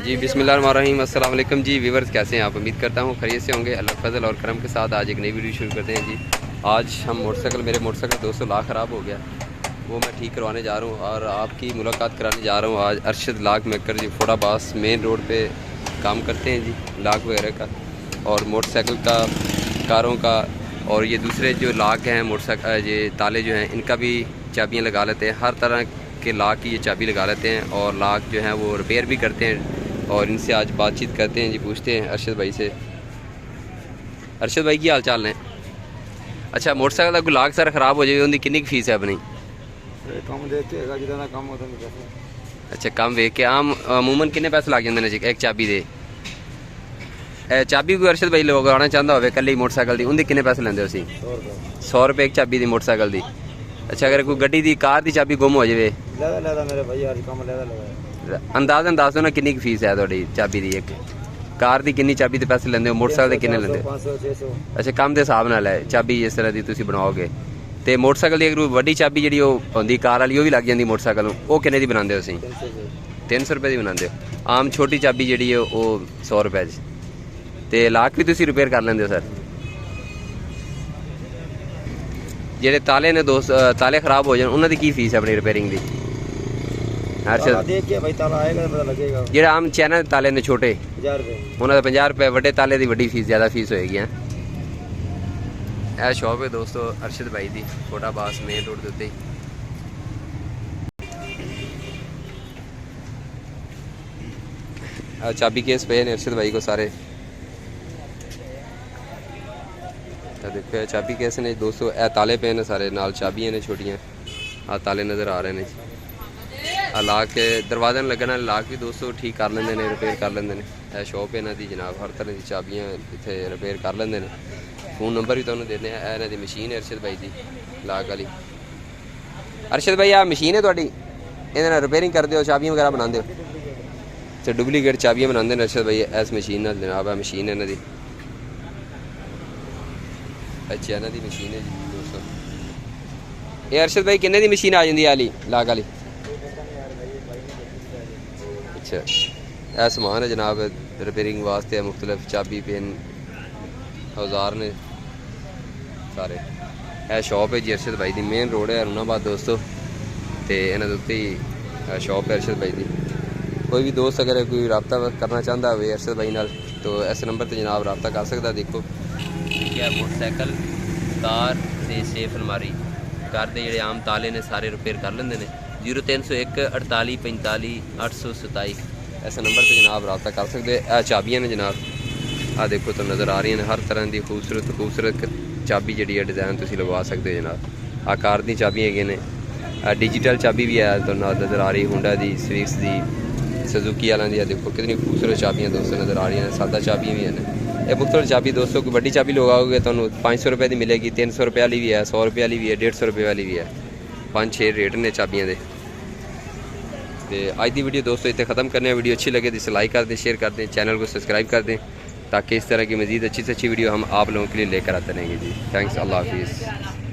जी बिस्मिल्लाहिर्रहमानिर्रहीम, अस्सलाम वालेकुम जी व्यूवर्स, कैसे हैं आप? उम्मीद करता हूँ खैरियत से होंगे। अल्लाह फजल और करम के साथ आज एक नई वीडियो शुरू करते हैं जी। आज हम मेरे मोटरसाइकिल दोस्तों लाख ख़राब हो गया, वो मैं ठीक करवाने जा रहा हूँ और आपकी मुलाकात कराने जा रहा हूँ आज अरशद लाख मेकर जी। फोड़ाबास मेन रोड पे काम करते हैं जी, लाख वगैरह का और मोटरसाइकिल का, कारों का, और ये दूसरे जो लाख हैं मोटरसाइकिल, ये ताले जो हैं इनका भी चाबियाँ लगा लेते हैं। हर तरह के लाख की ये चाबी लगा लेते हैं और लाख जो हैं वो रिपेयर भी करते हैं। और इनसे आज बातचीत करते हैं जी, पूछते हैं अरशद भाई से। अरशद भाई की हाल चाल है? अच्छा, मोटरसाइकिल का लाख सारा खराब हो जाए उनकी कितनी फीस है अपनी? कम देते हैं जितना कम होता है। अच्छा, कम वे के आम अमूमन कितने पैसे लग जाते हैं जी एक चाबी दे? चाबी कोई अरशद भाई लगाना चाहता हो कल ही मोटरसाइकिल की, उनके कितने पैसे लेंगे हो? 100 रुपये एक चाबी दी मोटरसाइकिल की। अच्छा, अगर कोई गड्डी दी कार की चाबी गुम हो जाए? मेरे भाई आज कम अंदाजन दस दो ना कितनी फीस है थोड़ी चाबी की? एक कार की कितनी चाबी के पैसे लेंगे हो, मोटरसाइकिल के कितने लेंगे? 500 600। अच्छा, कम के हिसाब नाल है चाबी इस तरह की तुम बनाओगे। तो मोटरसाइकिल की अगर वड्डी चाबी जी होंगी कार वाली, वो भी लग जाती मोटरसाइकिल, वो कितने की बनाते हो? 300 रुपये की बनाते हो। आम छोटी चाबी जी है वो 100 रुपये। तो लाख भी तुम रिपेयर कर लेंगे हो सर? जेडे ताले ने दोस्त ताले खराब हो जाए उन्होंने की फीस है अपनी रिपेयरिंग की? जो आम चैनल ताले ने छोटे 50 रुपये, उन्होंने 50 रुपये, वड्डे ताले की वड्डी फीस ज़्यादा फीस होएगी। यह शॉप है दोस्तों अरशद भाई की, फोड़ाबास मेन रोड के उत्ते। चाबी केस पे ने अरशद भाई को सारे, देखो चाबी केस ने दोस्तों। ए ताले पे ने सारे, नाल चाबियाँ ने छोटियाँ, आ ताले नज़र आ रहे हैं। लाख के दरवाजे न लगने लाख भी दोस्तों ठीक कर लेंगे ने, रिपेयर कर लेंगे ने। यह शॉप है इन्हों की जनाब, हर तरह की चाबियाँ इतने रिपेयर कर लेंगे ने। फोन नंबर भी तुम्हें देने। इन्हों की मशीन है अरशद भाई की लाख वाली। अरशद भाई आ मशीन है थोड़ी, ये रिपेयरिंग करते हो, चाबियाँ वगैरह बनाते हो? तो डुप्लीकेट चाबियाँ बनाते हैं अरशद भाई इस मशीन जनाब। है मशीन है इन्हों की, अच्छा इन्हों की मशीन है जी दोस्तों। ये अरशद भाई किन्ने की मशीन आ जाती है लाख वाली? अच्छा, यह समान है जनाब रिपेयरिंग वास्ते, मुख्तलिफ चाबी पेन औजार ने सारे। यह शॉप है जी अरशद भाई की, मेन रोड है अरुणाबाद दोस्तों। तो इन्होंने उत्ते ही शॉप है अरशद भाई की। कोई भी दोस्त अगर कोई रबता करना चाहता हो अरशद भाई नाल तो इस नंबर पर जनाब रबता कर सकता। देखो क्या मोटरसाइकिल, कार से सेफ अलमारी, कार के जोड़े आम ताले ने सारे रिपेयर कर लेंगे ने। 0301 48 45 827 ऐसा नंबर पर जनाब रबता कर सकते। आ चाबियाँ ने जनाब, आ देखो तो नज़र आ रही हैं हर तरह की खूबसूरत चाबी जी है, डिज़ाइन तुम लगवा सकते हो जनाब। आ कार दी चाबियाँ है ने, डिजिटल चाबी भी है तो नज़र आ रही, हुंडा की, स्विफ्ट की, सुजुकी वालों की। देखो कितनी खूबसूरत चाबियाँ दोस्तों नज़र आ रही हैं, सादा चाबियाँ भी हैं। ये मुख्तलिफ चाबी दोस्तों, कोई बड़ी चाबी लगाओगे तो 500 रुपये की मिलेगी, 300 रुपये वाली भी है, 100 रुपये वाली भी है, 150 रुपये वाली भी है। 5-6 रेट ने चाबियाँ दे। तो आज की वीडियो दोस्तों इतने ख़त्म करने। वीडियो अच्छी लगे तो लाइक कर दें, शेयर कर दें, चैनल को सब्सक्राइब कर दें, ताकि इस तरह की मज़ीद अच्छी से अच्छी वीडियो हम आप लोगों के लिए लेकर आते रहेंगे जी। थैंक्स, अल्लाह हाफिज़।